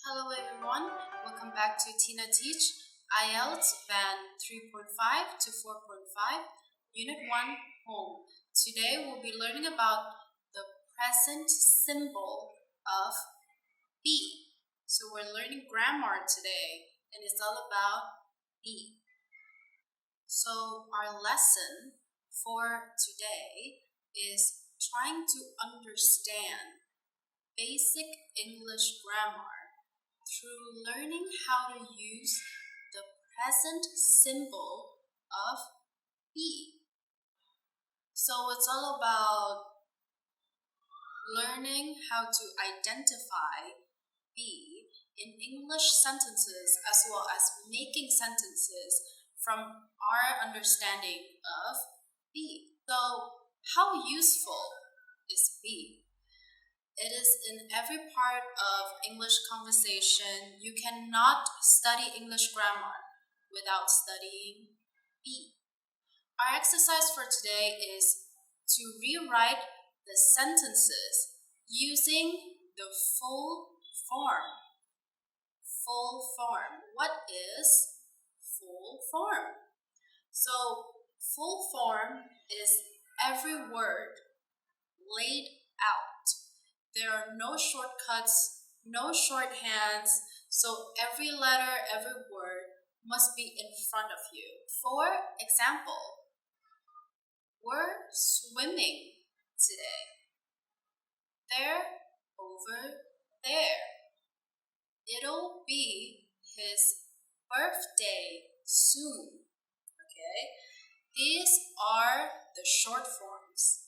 Hello everyone, welcome back to Tina Teach IELTS Band 3.5 to 4.5, Unit 1, Home. Today we'll be learning about the present symbol of be. So we're learning grammar today and it's all about be. So our lesson for today is trying to understand basic English grammar through learning how to use the present symbol of be. So it's all about learning how to identify be in English sentences as well as making sentences from our understanding of be. So how useful is be? It is in every part of English conversation. You cannot study English grammar without studying be. Our exercise for today is to rewrite the sentences using the full form. Full form. What is full form? So, full form is every word laid out. There are no shortcuts, no shorthands, so every letter, every word must be in front of you. For example, we're swimming today. They're over there. It'll be his birthday soon. Okay? These are the short forms.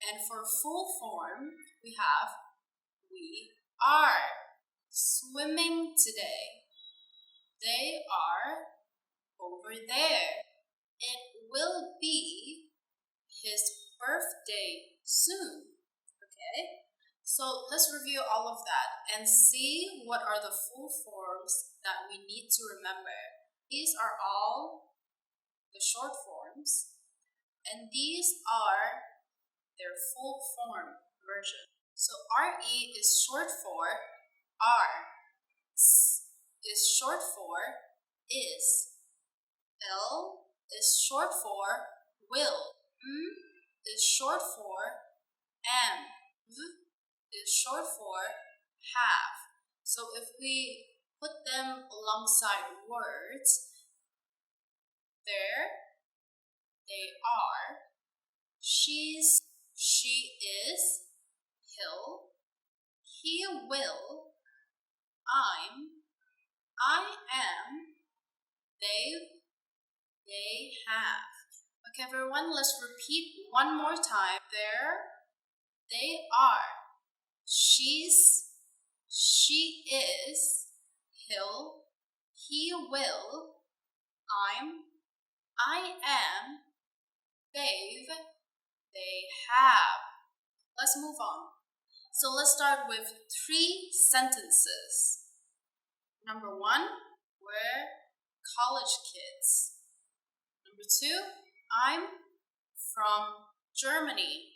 And for full form, we have we are swimming today. They are over there. It will be his birthday soon. Okay? So let's review all of that and see what are the full forms that we need to remember. These are all the short forms, and these are their full form version. So RE is short for are, S is short for is, L is short for will, M is short for am, V is short for have. So if we put them alongside words, there they are. She is, he'll, he will, I am, they have. Okay everyone, let's repeat one more time. There, they are. She is, he'll, he will, I am, they have. Let's move on. So let's start with 3 sentences. Number 1, we're college kids. Number 2, I'm from Germany.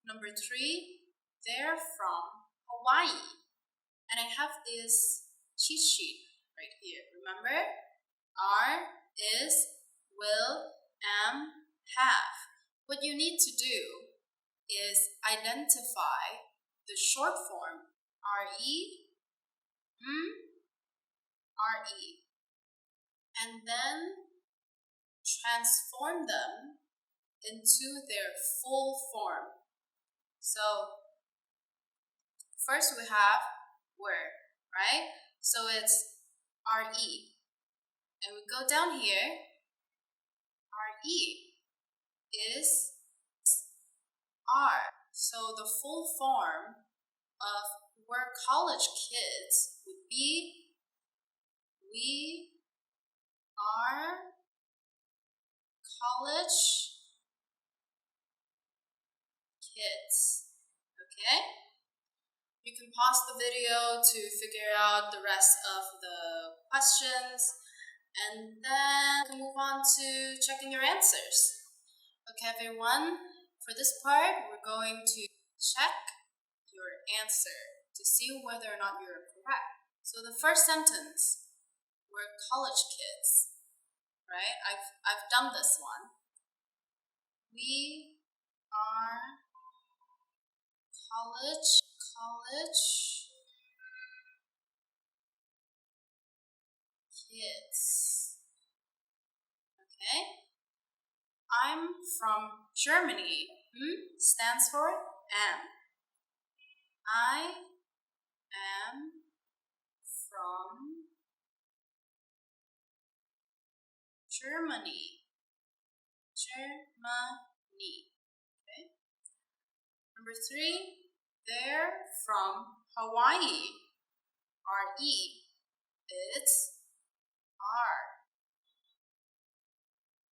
Number 3, they're from Hawaii. And I have this cheat sheet right here. Remember? Are, is, will, am, have. What you need to do is identify the short form RE, RE, and then transform them into their full form. So first we have were, right? So it's RE. And we go down here, RE is are. So the full form of we're college kids would be we are college kids. Okay? You can pause the video to figure out the rest of the questions and then move on to checking your answers. Okay everyone, for this part we're going to check your answer to see whether or not you're correct. So the first sentence, we're college kids, right? I've done this one. We are college kids. Okay? I'm from Germany. Stands for am. I am from Germany. Germany. Okay? Number 3, they're from Hawaii. R-E. It's R.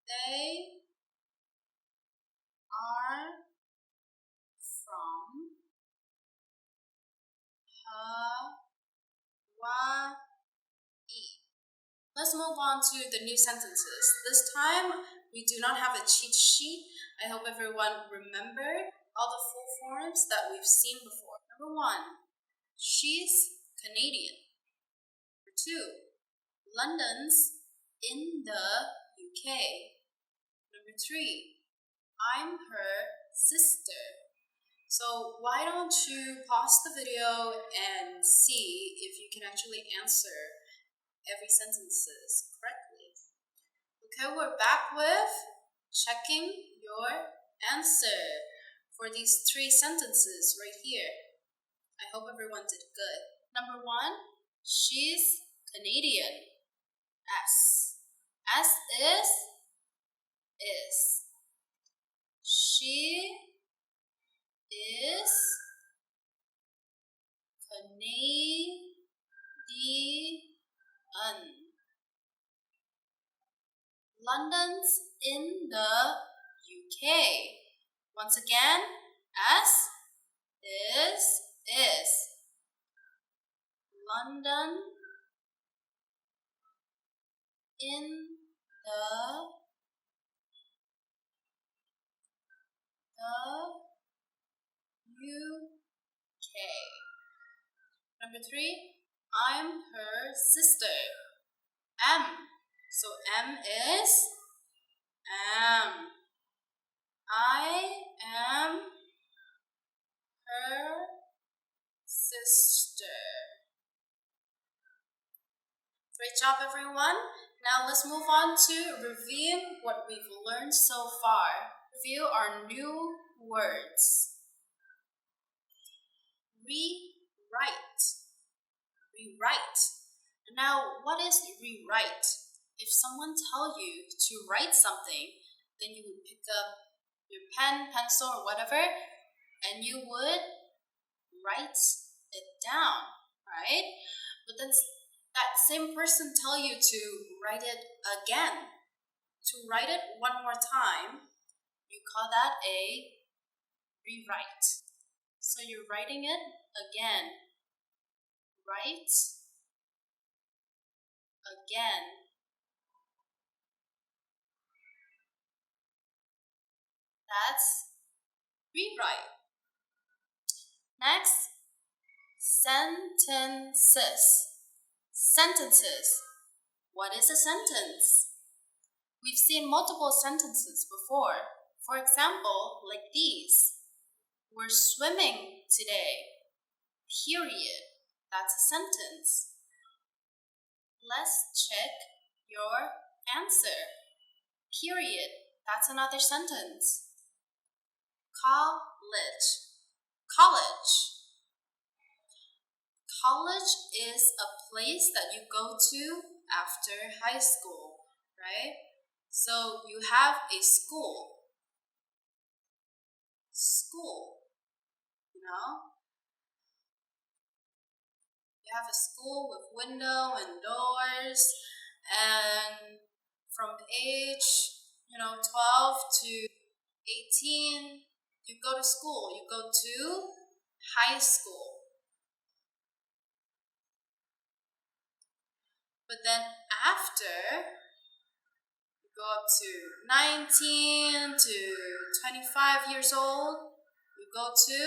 They are from Hawaii. Let's move on to the new sentences. This time, we do not have a cheat sheet. I hope everyone remembered all the full forms that we've seen before. Number 1, she's Canadian. Number 2, London's in the UK. Number 3, I'm her sister. So why don't you pause the video and see if you can actually answer every sentences correctly. Okay, we're back with checking your answer for these 3 sentences right here. I hope everyone did good. Number 1, she's Canadian. S. S is. She is Canadian. London's in the UK. Once again, S is. London in the UK. Number 3, I'm her sister. M. So M is am. I am her sister. Great job, everyone. Now let's move on to reviewing what we've learned so far. Review our new words. Rewrite. Rewrite. Now, what is rewrite? If someone tells you to write something, then you would pick up your pen, pencil, or whatever, and you would write it down, right? But then that same person tell you to write it again. To write it one more time, you call that a rewrite. So you're writing it again. Write again. That's rewrite. Next, sentences. Sentences. What is a sentence? We've seen multiple sentences before. For example, like these. We're swimming today. Period. That's a sentence. Let's check your answer. Period. That's another sentence. College. College. College is a place that you go to after high school, right? So you have a school. School, you know? You have a school with window and doors, and from the age, 12 to 18, you go to school. You go to high school. But then after, you go up to 19 to 25 years old, you go to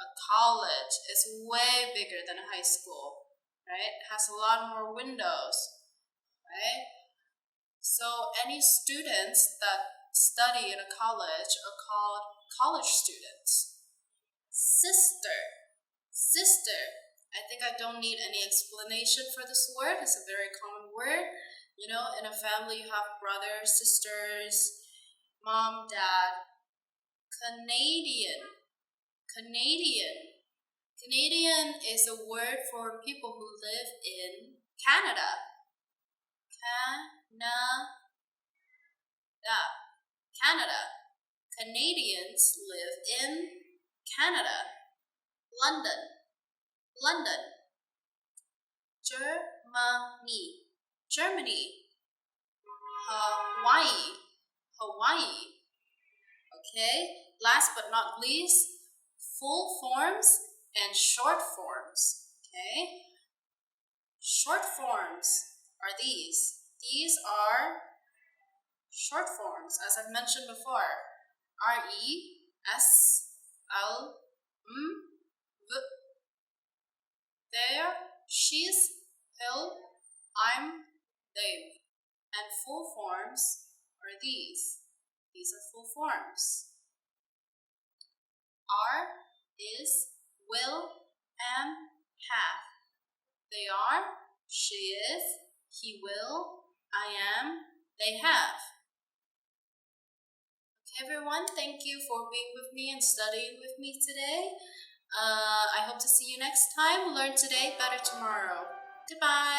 a college. It's way bigger than a high school, right? It has a lot more windows, right? So any students that study in a college are called college students. Sister. Sister. I think I don't need any explanation for this word. It's a very common word. You know, in a family you have brothers, sisters, mom, dad. Canadian. Canadian. Canadian is a word for people who live in Canada. Canada. Canadians live in Canada. London. London. Germany. Germany. Hawaii. Hawaii. Okay, last but not least, full forms and short forms. Okay, short forms are these. These are short forms, as I've mentioned before. R-E-S-L-M-V. There, she's, hill, I'm, they. And full forms are these. These are full forms. Are, is, will, am, have. They are, she is, he will, I am, they have. Okay, everyone, thank you for being with me and studying with me today. I hope to see you next time. Learn today, better tomorrow. Goodbye.